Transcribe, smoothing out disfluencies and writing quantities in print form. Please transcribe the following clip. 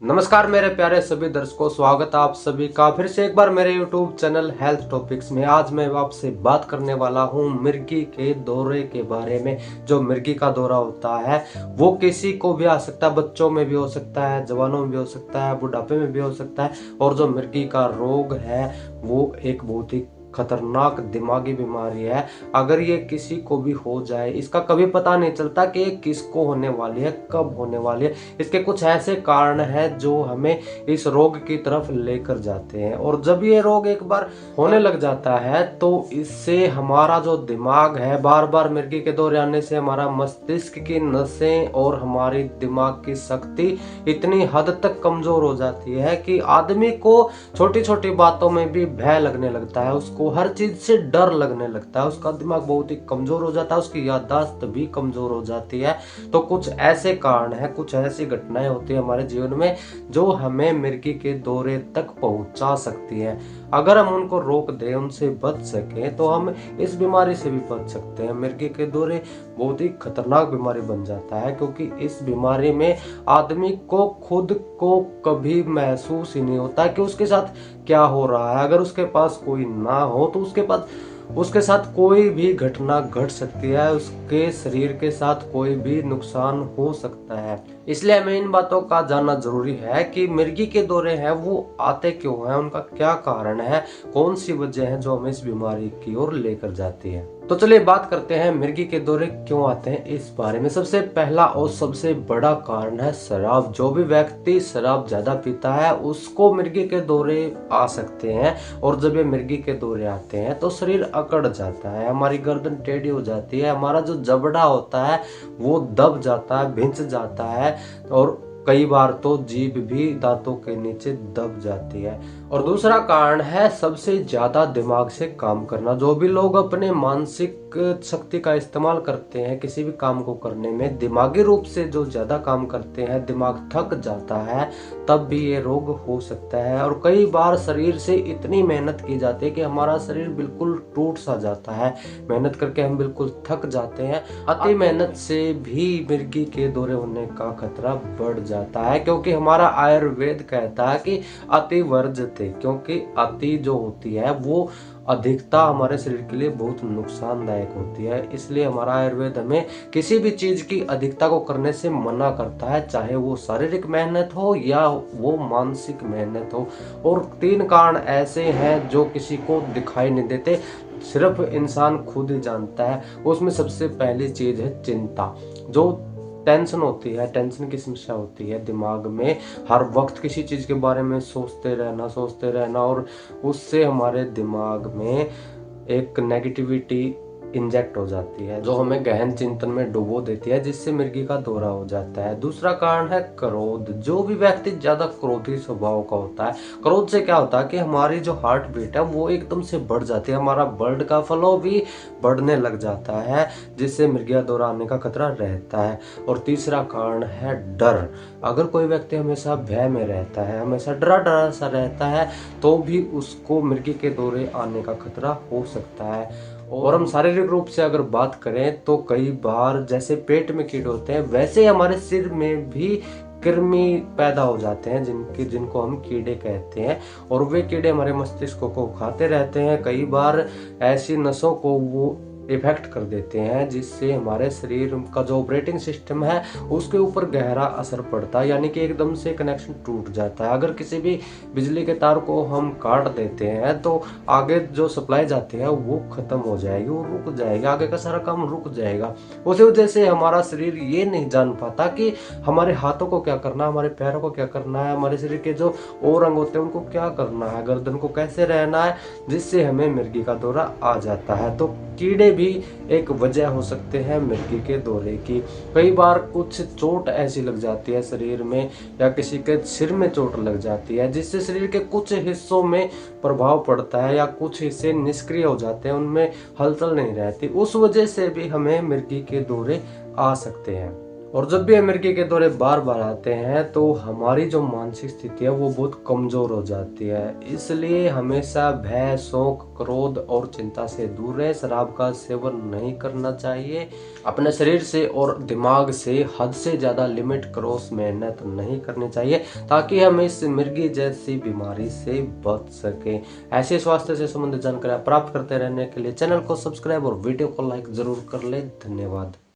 नमस्कार मेरे प्यारे सभी दर्शकों, स्वागत है आप सभी का फिर से एक बार मेरे YouTube चैनल हेल्थ टॉपिक्स में। आज मैं आपसे बात करने वाला हूं मिर्गी के दौरे के बारे में। जो मिर्गी का दौरा होता है वो किसी को भी आ सकता है, बच्चों में भी हो सकता है, जवानों में भी हो सकता है, बुढ़ापे में भी हो सकता है। और जो मिर्गी का रोग है वो एक बहुत ही खतरनाक दिमागी बीमारी है। अगर ये किसी को भी हो जाए, इसका कभी पता नहीं चलता कि ये किसको होने वाली है, कब होने वाली है। इसके कुछ ऐसे कारण हैं जो हमें इस रोग की तरफ लेकर जाते हैं। और जब ये रोग एक बार होने लग जाता है तो इससे हमारा जो दिमाग है, बार बार मिर्गी के दौरे आने से हमारा मस्तिष्क की नसें और हमारी दिमाग की शक्ति इतनी हद तक कमजोर हो जाती है कि आदमी को छोटी छोटी बातों में भी भय लगने लगता है, उसको हर चीज से डर लगने लगता है, उसका दिमाग बहुत ही कमजोर हो जाता है, उसकी याददाश्त भी कमजोर हो जाती है। तो कुछ ऐसे कारण है, कुछ ऐसी घटनाएं होती है हमारे जीवन में जो हमें मिर्गी के दौरे तक पहुंचा सकती है। अगर हम उनको रोक दें, उनसे बच सके तो हम इस बीमारी से भी बच सकते हैं। मिर्गी के दौरे बहुत ही खतरनाक बीमारी बन जाता है क्योंकि इस बीमारी में आदमी को खुद को कभी महसूस ही नहीं होता कि उसके साथ क्या हो रहा है। अगर उसके पास कोई ना हो तो उसके साथ कोई भी घटना घट सकती है, उसके शरीर के साथ कोई भी नुकसान हो सकता है। इसलिए हमें इन बातों का जानना जरूरी है कि मिर्गी के दौरे हैं वो आते क्यों हैं, उनका क्या कारण है, कौन सी वजह है जो हमें इस बीमारी की ओर लेकर जाती है। तो चलिए बात करते हैं मिर्गी के दौरे क्यों आते हैं इस बारे में। सबसे पहला और सबसे बड़ा कारण है शराब। जो भी व्यक्ति शराब ज्यादा पीता है उसको मिर्गी के दौरे आ सकते हैं। और जब ये मिर्गी के दौरे आते हैं तो शरीर अकड़ जाता है, हमारी गर्दन टेढ़ी हो जाती है, हमारा जो जबड़ा होता है वो दब जाता है, भिंच जाता है और कई बार तो जीभ भी दांतों के नीचे दब जाती है। और दूसरा कारण है सबसे ज्यादा दिमाग से काम करना। जो भी लोग अपने मानसिक शक्ति का इस्तेमाल करते हैं किसी भी काम को करने में, दिमागी रूप से जो ज्यादा काम करते हैं, दिमाग थक जाता है, तब भी ये रोग हो सकता है। और कई बार शरीर से इतनी मेहनत की जाती है कि हमारा शरीर बिल्कुल टूट सा जाता है, मेहनत करके हम बिल्कुल थक जाते हैं। अति मेहनत से भी मिर्गी के दौरे होने का खतरा बढ़ जाता है क्योंकि हमारा आयुर्वेद कहता है कि अति वर्जते, क्योंकि अति जो होती है वो अधिकता हमारे शरीर के लिए बहुत नुकसानदायक होती है। इसलिए हमारा आयुर्वेद हमें किसी भी चीज की अधिकता को करने से मना करता है, चाहे वो शारीरिक मेहनत हो या वो मानसिक मेहनत हो। और 3 कारण ऐसे हैं जो किसी को दिखाई नहीं देते, सिर्फ इंसान खुद ही जानता है। उसमें सबसे पहली चीज है चिंता। जो टेंशन होती है, टेंशन की समस्या होती है दिमाग में, हर वक्त किसी चीज के बारे में सोचते रहना और उससे हमारे दिमाग में एक नेगेटिविटी इंजेक्ट हो जाती है जो हमें गहन चिंतन में डुबो देती है, जिससे मिर्गी का दौरा हो जाता है। दूसरा कारण है क्रोध। जो भी व्यक्ति ज्यादा क्रोधी स्वभाव का होता है, क्रोध से क्या होता है कि हमारी जो हार्ट बीट है वो एकदम से बढ़ जाती है, हमारा ब्लड का फ्लो भी बढ़ने लग जाता है, जिससे मिर्गी का दौरा आने का खतरा रहता है। और तीसरा कारण है डर। अगर कोई व्यक्ति हमेशा भय में रहता है, हमेशा डरा डरा सा रहता है, तो भी उसको मिर्गी के दौरे आने का खतरा हो सकता है। और हम शारीरिक रूप से अगर बात करें तो कई बार जैसे पेट में कीड़े होते हैं वैसे हमारे सिर में भी कृमि पैदा हो जाते हैं जिनको हम कीड़े कहते हैं। और वे कीड़े हमारे मस्तिष्क को खाते रहते हैं, कई बार ऐसी नसों को वो इफेक्ट कर देते हैं, जिससे हमारे शरीर का जो ऑपरेटिंग सिस्टम है उसके ऊपर गहरा असर पड़ता है, यानी कि एकदम से कनेक्शन टूट जाता है। अगर किसी भी बिजली के तार को हम काट देते हैं तो आगे जो सप्लाई जाती है वो खत्म हो जाएगी, वो रुक जाएगी, आगे का सारा काम रुक जाएगा। उसी वजह से हमारा शरीर ये नहीं जान पाता कि हमारे हाथों को क्या करना है, हमारे पैरों को क्या करना है, हमारे शरीर के जो और अंग होते हैं उनको क्या करना है, गर्दन को कैसे रहना है, जिससे हमें मिर्गी का दौरा आ जाता है। तो कीड़े भी एक वजह हो सकते हैं मिर्गी के दौरे की। कई बार कुछ चोट ऐसी लग जाती है शरीर में या किसी के सिर में चोट लग जाती है, जिससे शरीर के कुछ हिस्सों में प्रभाव पड़ता है या कुछ हिस्से निष्क्रिय हो जाते हैं, उनमें हलचल नहीं रहती। उस वजह से भी हमें मिर्गी के दौरे आ सकते हैं। और जब भी मिर्गी के दौरे बार बार आते हैं तो हमारी जो मानसिक स्थिति है वो बहुत कमजोर हो जाती है। इसलिए हमेशा भय, शोक, क्रोध और चिंता से दूर रहे। शराब का सेवन नहीं करना चाहिए। अपने शरीर से और दिमाग से हद से ज्यादा लिमिट क्रॉस मेहनत नहीं करनी चाहिए, ताकि हम इस मिर्गी जैसी बीमारी से बच सके। ऐसे स्वास्थ्य से संबंधित जानकारी प्राप्त करते रहने के लिए चैनल को सब्सक्राइब और वीडियो को लाइक जरूर कर ले। धन्यवाद।